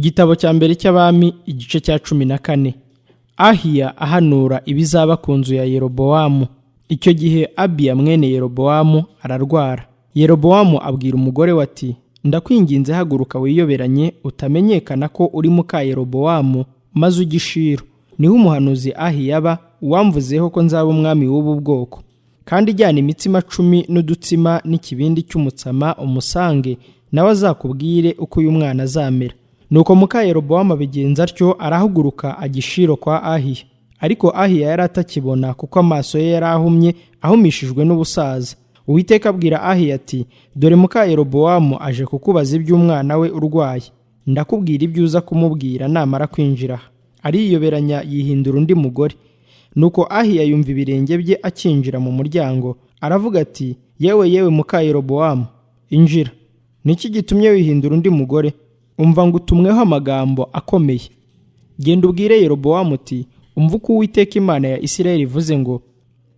Igitabo cya mbere cy'Abami igice cya 14. Ahiya ahanura ibizaba ku nzu ya Yerobowamu. Icyo gihe Abiya mwene Yerobowamu ararwara. Yerobowamu abwira umugore we ati, ndakwinginze haguruka wiyoberanye utamenyekana ko uri muka Yerobowamu, maze ujye i Shilo. Niho umuhanuzi Ahiya aba, wamvuzeho ko nzaba umwami w'ubu bwoko. Kandi ijyana imitsima 10 n'udutsima n'ikibindi cy'umutsama umusange, nawe azakubwire uko uyu mwana azamera. Nuko muka Yerobowamu abigenza atyo, arahaguruka ajya i Shilo kwa Ahiya. Ariko Ahiya yari atakibona kuko amaso ye yari ahumye, ahumishijwe n'ubusaza. Uwiteka abwira Ahiya ati, dore muka Yerobowamu aje kukubaza iby'umwana we urwaye. Ndakubwira ibyo uza kumubwira namara kwinjira aha. Ariyoberanya yihindura undi mugore. Nuko Ahiya yumva ibirenge bye akinjira mu muryango, aravuga ati, yewe muka Yerobowamu, injira. Niki gitumye wihindura undi mugore? Umva ngutumweho amagambo akomeye. Genda ubwire Yerobowamu uti, umva uko Uwiteka Imana ya Isirayeli ivuze ngo,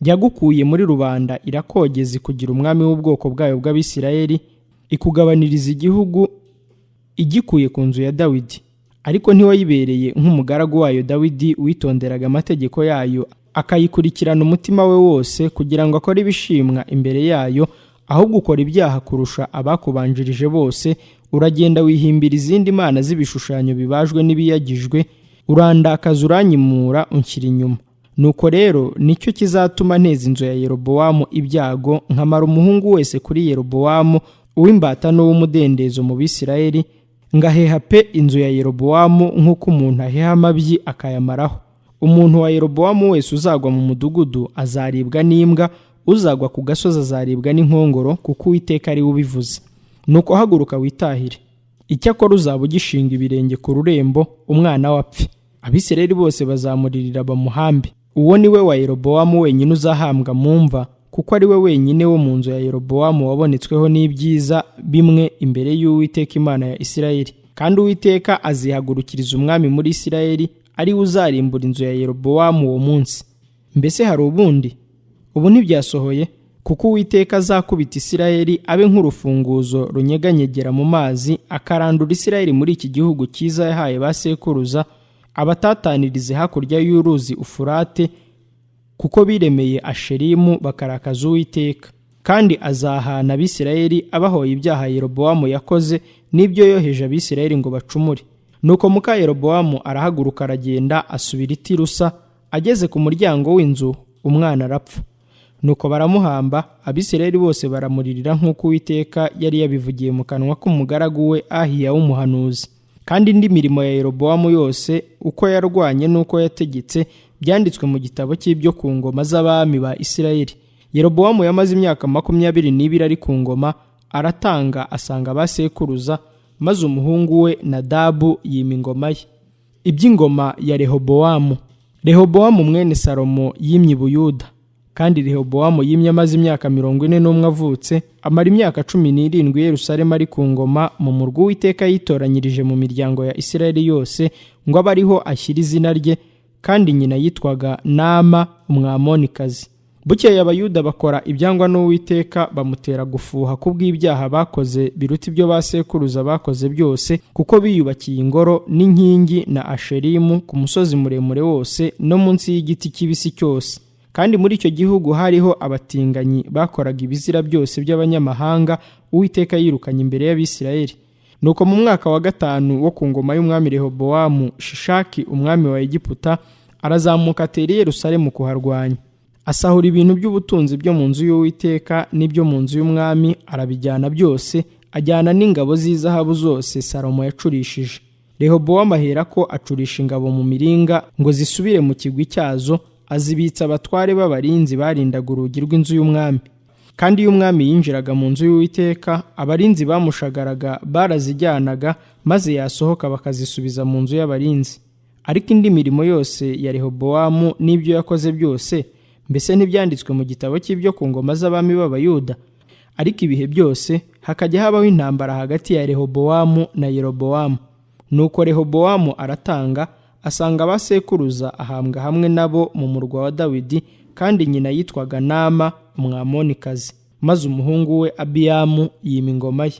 yagukuye muri rubanda irakogeza kugira umwami w'ubwoko bwayo bw'Abisirayeli, ikugabaniriza igihugu igikuye ku nzu ya Dawidi. Ariko ntiwayibereye nk'umugaragu wayo Dawidi witonderaga amategeko yayo, akayikurikirana umutima we wose kugira ngo akore ibishimwa imbere yayo, ahubwo ukora ibyaha kurusha abakubanjirije bose. Uragenda wihimbira izindi mana z'ibishushanyo bibajwe n'ibiyagijwe, urandakaza uranyimura unshyira inyuma. Nuko rero nicyo kizatuma nteza inzu ya Yerobowamu ibyago, nkamara umuhungu wese kuri Yerobowamu, uw'imbata n'uw'umudendezo mu Bisirayeli, ngaheha pe inzu ya Yerobowamu nk'uko umuntu aheha amabyi akayamaraho. Umuntu wa Yerobowamu wese uzagwa mu mudugudu azaribwa n'imbwa, uzagwa ku gasozi azaribwa n'inkongoro, kuko Uwiteka ari we ubivuze. Nuko haguruka witahire. Icyakora uzaba ugishinga ibirenge ku rurembo, umwana wapfe. Abisirayeli bose bazamuririra bamuhambe. Uwo ni we wa Yerobowamu wenyine uzahambwa mu mva, kuko ari we wenyine wo mu nzu ya Yerobowamu wabonetsweho n'ibyiza bimwe imbere y'Uwiteka Imana ya Isirayeli. Kandi Uwiteka azihagurukiriza umwami muri Isirayeli, ari we uzarimbura inzu ya Yerobowamu uwo munsi. Mbese hari ubundi? Ubu ntibyasohoye? Kuko Uwiteka azakubita Isirayeli abe nk'urufunguzo runyeganyegera mu mazi, akarandura Isirayeli muri iki gihugu cyiza yahaye ba sekuruza, abatatanirize hakurya y'uruzi Ufurate, kuko biremeye Asherimu bakarakaza Uwiteka. Kandi azahana Abisirayeli abahoye ibyaha Yerobowamu yakoze n'ibyo yoheje Abisirayeli ngo bacumure. Nuko muka Yerobowamu arahaguruka aragenda asubira i Tirusa. Ageze ku muryango w'inzu, umwana arapfa. Nuko baramuhamba, Abisirayeli bose baramuririra nk'uko Uwiteka yari yabivugiye mu kanwa k'umugaragu we Ahiya w'umuhanuzi. Kandi indi mirimo ya Yerobowamu yose, uko yarwanye n'uko yategetse, byanditswe mu gitabo cy'ibyo ku ngoma z'abami ba Isirayeli. Yerobowamu yamaze imyaka 22 ari ku ngoma, aratanga asanga abasekuruza, maze umuhungu we Nadabu yima ingoma ye. Iby'ingoma ya Rehobowamu. Rehobowamu mwene Salomo yimye i Buyuda. Kandi Rehobowamu yimye amaze imyaka 41 avutse, amara imyaka 17 i Yerusalemu ari ku ngoma, mu murwa Uwiteka yitoranyirije mu miryango ya Isirayeli yose, ngo abe ariho ashyira izina rye. Kandi nyina yitwaga Nama Umwamonikazi. Bukeye Abayuda bakora ibyangwa n'Uwiteka, bamutera gufuha kubw'ibyaha bakoze biruta ibyo basekuruza bakoze byose, kuko biyubakiye ingoro n'inkingi na Asherimu ku musozi muremure wose no munsi y'igiti kibisi cyose. Kandi muri icyo gihugu hariho abatinganyi bakoraga ibizira byose by'abanyamahanga, Uwiteka yirukanye imbere y'Abisirayeli. Nuko mu mwaka wa 5 wo ku ngoma y'umwami Rehobowamu, Shishaki umwami wa Egiputa arazamuka atera i Yerusalemu kuharwanya. Asahura ibintu by'ubutunzi byo mu nzu y'Uwiteka n'ibyo mu nzu y'umwami, arabijyana byose, ajyana n'ingabo z'izahabu zose Salomo yacurishije. Rehobowamu aherako acurisha ingabo mu miringa ngo zisubire mu kigwi cyazo, azibitsa abatware b'abarinzi barindaga urugi rw'inzu y'umwami. Kandi iyo umwami yinjiraga mu nzu y'Uwiteka, abarinzi bamushagaraga barazijyanaga, maze yasohoka bakazisubiza mu nzu y'abarinzi. Ariko indi mirimo yose ya Rehobowamu n'ibyo yakoze byose, mbese ntibyanditswe mu gitabo cy'ibyo ku ngoma z'abami b'Abayuda? Ariko ibihe byose hakajya habaho intambara hagati ya Rehobowamu na Yerobowamu. Nuko Rehobowamu aratanga, asanga abasekuruza ahambwa hamwe nabo mu murwa wa Dawidi, kandi nyina yitwaga Nama Umwamonikazi. Maze umuhungu we Abiyamu yima ingoma ye.